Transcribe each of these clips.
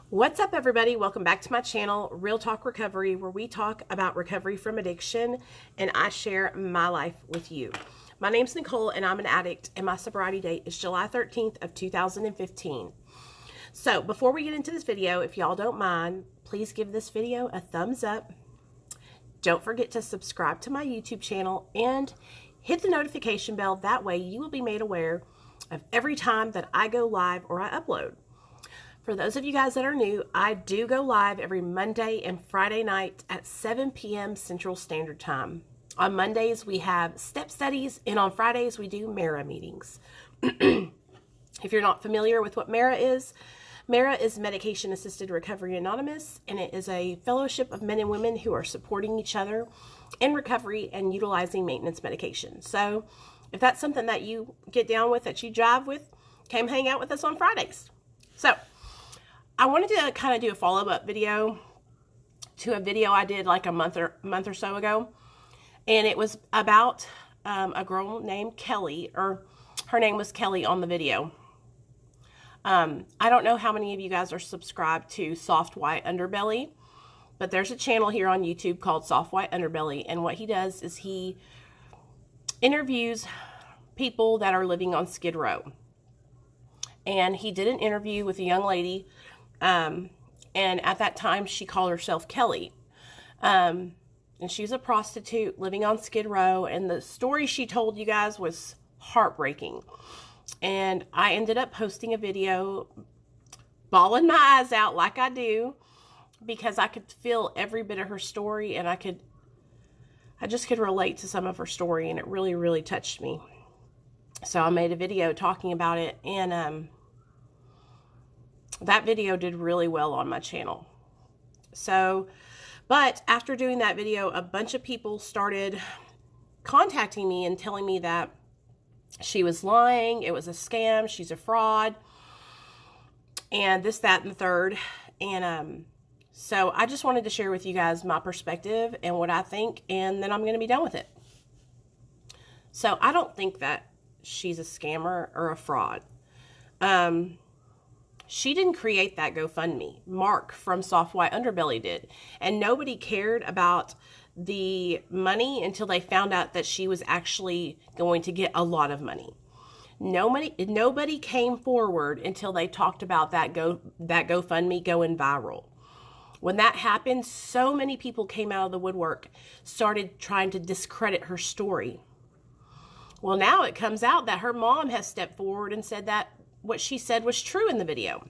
What's up, everybody? Welcome back to my channel, Real Talk Recovery, where we talk about recovery from addiction and I share my life with you. My name's Nicole and I'm an addict, and my sobriety date is July 13th of 2015. So before we get into this video, if y'all don't mind, please give this video a thumbs up. Don't forget to subscribe to my YouTube channel and hit the notification bell. That way you will be made aware of every time that I go live or I upload. For those of you guys that are new, I do go live every Monday and Friday night at 7 p.m. Central Standard Time. On Mondays, we have step studies, and on Fridays, we do MARA meetings. If you're not familiar with what MARA is Medication Assisted Recovery Anonymous, and it is a fellowship of men and women who are supporting each other in recovery and utilizing maintenance medication. So if that's something that you get down with, that you jive with, come hang out with us on Fridays. So I wanted to kind of do a follow-up video to a video I did like a month or so ago. And it was about a girl named Kelly, or her name was Kelly on the video. I don't know how many of you guys are subscribed to Soft White Underbelly, but there's a channel here on YouTube called Soft White Underbelly. And what he does is he interviews people that are living on Skid Row. And he did an interview with a young lady. And at that time, she called herself Kelly. And she's a prostitute living on Skid Row. And the story she told you guys was heartbreaking. And I ended up posting a video, bawling my eyes out like I do, because I could feel every bit of her story, and I just could relate to some of her story, and it really, really touched me. So I made a video talking about it, and that video did really well on my channel. So, but after doing that video, a bunch of people started contacting me and telling me that she was lying, it was a scam, she's a fraud, and this, that, and the third. And so I just wanted to share with you guys my perspective and what I think, and then I'm going to be done with it. So I don't think that she's a scammer or a fraud. She didn't create that GoFundMe. Mark from Soft White Underbelly did. And nobody cared about the money until they found out that she was actually going to get a lot of money. Nobody came forward until they talked about that GoFundMe going viral. When that happened, so many people came out of the woodwork, started trying to discredit her story. Well, now it comes out that her mom has stepped forward and said that what she said was true in the video.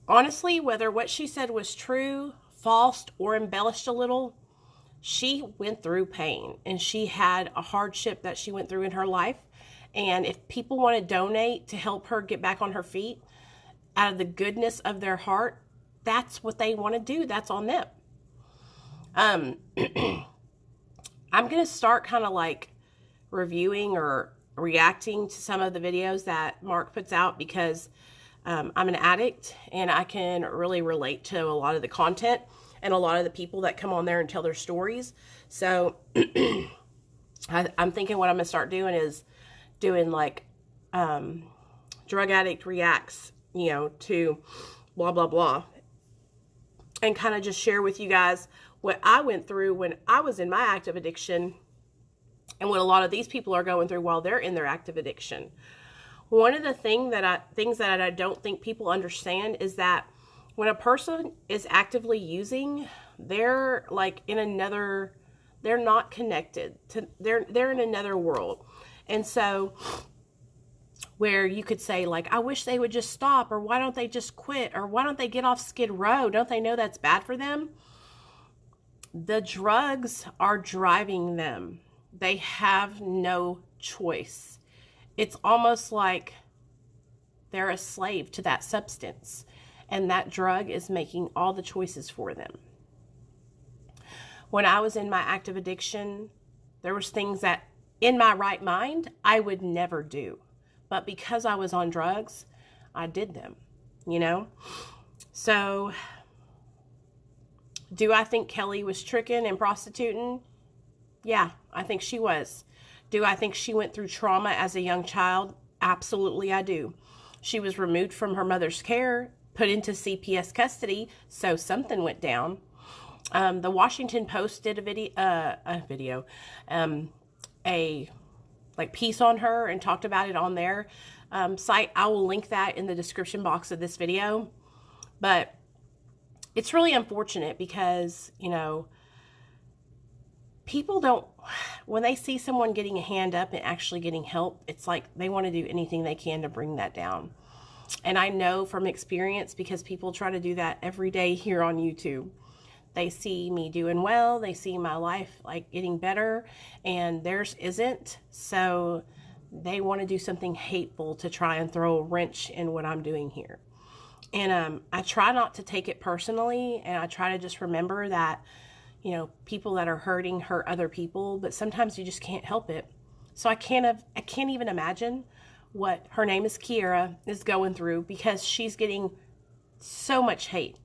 Honestly, whether what she said was true, false, or embellished a little, she went through pain, and she had a hardship that she went through in her life. And if people want to donate to help her get back on her feet out of the goodness of their heart, that's what they want to do. That's on them. I'm going to start kind of like reviewing or reacting to some of the videos that Mark puts out, because I'm an addict and I can really relate to a lot of the content and a lot of the people that come on there and tell their stories. So I'm thinking what I'm going to start doing is doing like drug addict reacts, to blah, blah, blah, and kind of just share with you guys what I went through when I was in my active addiction, and what a lot of these people are going through while they're in their active addiction. One of the things that I don't think people understand is that when a person is actively using, they're like they're not connected to, they're in another world. And so where you could say like, I wish they would just stop, or why don't they just quit, or why don't they get off Skid Row? Don't they know that's bad for them? The drugs are driving them. They have no choice. It's almost like they're a slave to that substance, and that drug is making all the choices for them. When I was in my active addiction, there was things that in my right mind I would never do, but because I was on drugs, I did them, So do I think Kelly was tricking and prostituting? Yeah, I think she was. Do I think she went through trauma as a young child? Absolutely, I do. She was removed from her mother's care. put into CPS custody, so something went down. The Washington Post did a piece on her and talked about it on their site. I will link that in the description box of this video. But it's really unfortunate because, you know, people don't, when they see someone getting a hand up and actually getting help, it's like they want to do anything they can to bring that down. And I know from experience, because people try to do that every day here on YouTube. They see me doing well, they see my life like getting better, and theirs isn't. So they want to do something hateful to try and throw a wrench in what I'm doing here. And I try not to take it personally, and I try to just remember that, you know, people that are hurting hurt other people, but sometimes you just can't help it. So I can't even imagine what, her name is Kiera, is going through, because she's getting so much hate.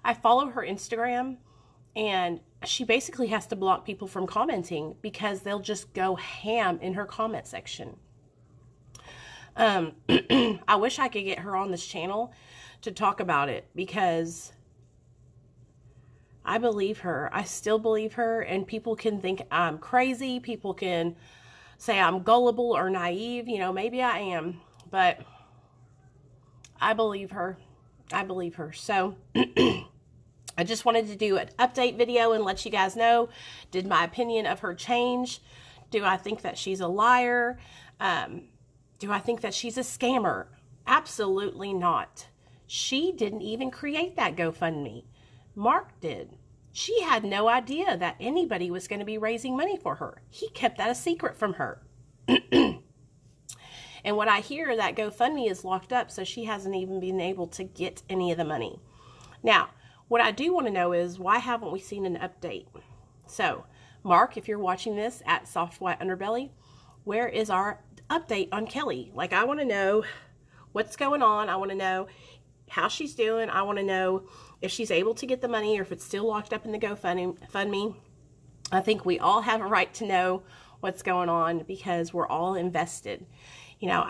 I follow her Instagram, and she basically has to block people from commenting because they'll just go ham in her comment section. I wish I could get her on this channel to talk about it, because I believe her. I still believe her, and people can think I'm crazy. People can say I'm gullible or naive. You know, maybe I am, but I believe her. I believe her. So I just wanted to do an update video and let you guys know, did my opinion of her change? Do I think that she's a liar? Do I think that she's a scammer? Absolutely not. She didn't even create that GoFundMe. Mark did. She had no idea that anybody was going to be raising money for her. He kept that a secret from her. And what I hear, that GoFundMe is locked up, so she hasn't even been able to get any of the money. Now, what I do want to know is, why haven't we seen an update? So, Mark, if you're watching this at Soft White Underbelly, where is our update on Kelly? Like, I want to know what's going on. I want to know how she's doing. I want to know if she's able to get the money or if it's still locked up in the GoFundMe. I think we all have a right to know what's going on, because we're all invested. You know,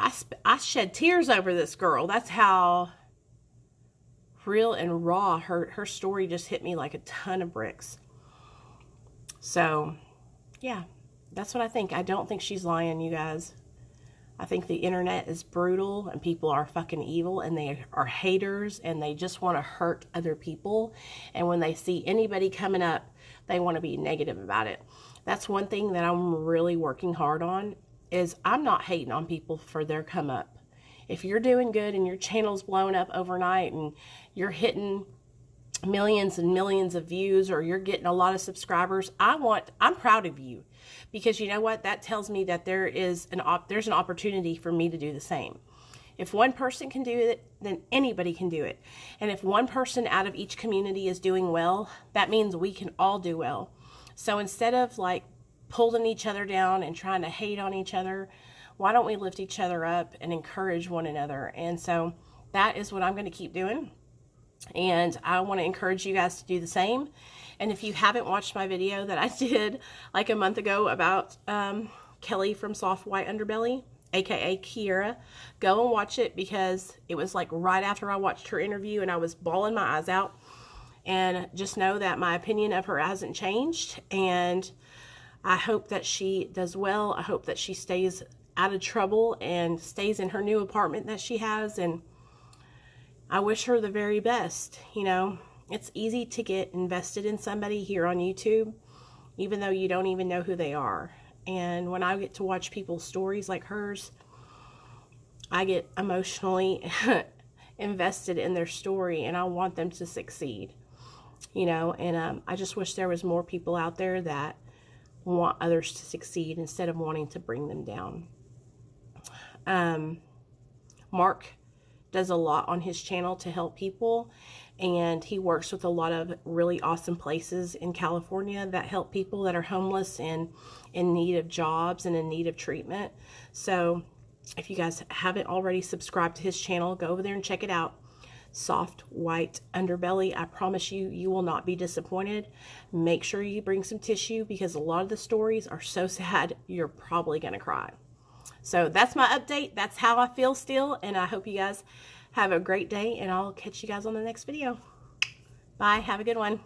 I shed tears over this girl. That's how real and raw her story just hit me like a ton of bricks. So, yeah, that's what I think. I don't think she's lying, you guys. I think the internet is brutal, and people are fucking evil, and they are haters, and they just want to hurt other people. And when they see anybody coming up, they want to be negative about it. That's one thing that I'm really working hard on, is I'm not hating on people for their come up. If you're doing good and your channel's blowing up overnight and you're hitting millions and millions of views, or you're getting a lot of subscribers, I'm proud of you, because you know what? That tells me that there's an opportunity for me to do the same. If one person can do it, then anybody can do it. And if one person out of each community is doing well, that means we can all do well. So instead of like pulling each other down and trying to hate on each other, why don't we lift each other up and encourage one another? And so that is what I'm going to keep doing. And I want to encourage you guys to do the same. And if you haven't watched my video that I did like a month ago about Kelly from Soft White Underbelly, aka Kiera, go and watch it, because it was like right after I watched her interview and I was bawling my eyes out. And just know that my opinion of her hasn't changed, and I hope that she does well. I hope that she stays out of trouble and stays in her new apartment that she has, and I wish her the very best. You know, it's easy to get invested in somebody here on YouTube, even though you don't even know who they are. And when I get to watch people's stories like hers, I get emotionally invested in their story, and I want them to succeed. You know, and I just wish there was more people out there that want others to succeed instead of wanting to bring them down. Mark does a lot on his channel to help people, and he works with a lot of really awesome places in California that help people that are homeless and in need of jobs and in need of treatment. So if you guys haven't already subscribed to his channel, go over there and check it out. Soft White Underbelly. I promise you, you will not be disappointed. Make sure you bring some tissue, because a lot of the stories are so sad, you're probably going to cry. So that's my update. That's how I feel still, and I hope you guys Have a great day, and I'll catch you guys on the next video. Bye. Have a good one.